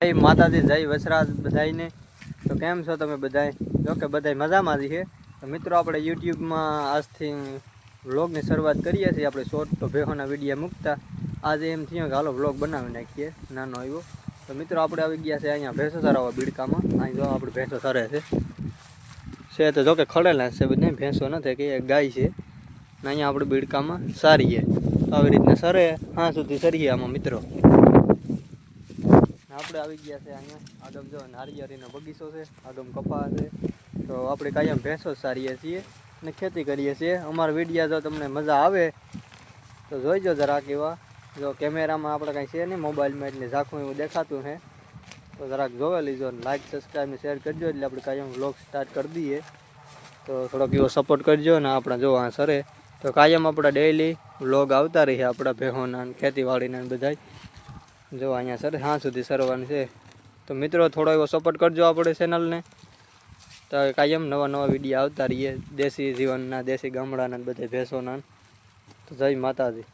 જય માતાજી, જય વસરાજ બધાઈને। તો કેમ છો તમે બધાય? જો કે બધાય મજામાં જ છે। તો મિત્રો આપણે યુટ્યુબમાં આજથી વ્લોગની શરૂઆત કરીએ છીએ। આપણે શોર્ટ તો ભેહોના વિડીયો મૂકતા આજે એમ થયું કે હાલો વ્લોગ બનાવી નાખીએ, નાનો આવ્યો। તો મિત્રો આપણે આવી ગયા છે અહીંયા ભેંસો ચરાવવા બીડકામાં। અહીં જો આપણે ભેંસો ચરે છે તો જો કે ખડેલા છે બધા, ભેંસો નથી કે ગાય છે ને અહીંયા આપણે બીડકામાં સારીએ। તો આવી રીતના સરે હા સુધી સરીએ આમાં મિત્રો। આપણે આવી ગયા છે અહીંયા આગમ જો નારિયેળીનો બગીચો છે, આગમ કપા છે। તો આપણે કાયમ ભેંસો સારીએ છીએ ને ખેતી કરીએ છીએ। અમારા વિડીયા જો તમને મજા આવે તો જોઈજો જરાક એવા। જો કેમેરામાં આપણે કાંઈ છે નહીં મોબાઈલમાં, એટલે ઝાખું એવું દેખાતું છે તો જરાક જોવે લીજો, લાઈક સબસ્ક્રાઈબ ને શેર કરજો, એટલે આપણે કાયમ વ્લોગ સ્ટાર્ટ કરી દઈએ। તો થોડોક એવો સપોર્ટ કરજો ને આપણા જો આ સરે તો કાયમ આપણા ડેઈલી વ્લોગ આવતા રહીએ આપણા ભેહોના ખેતીવાડીના બધાય। જો અહીંયા સર હા સુધી સરવાનું છે તો મિત્રો થોડો એવો સપોર્ટ કરજો આપણે ચેનલને। તો કાયમ નવા નવા વિડીયો આવતા રહીએ, દેશી જીવનના, દેશી ગામડાના બધા ભેંસોના। તો જય માતાજી।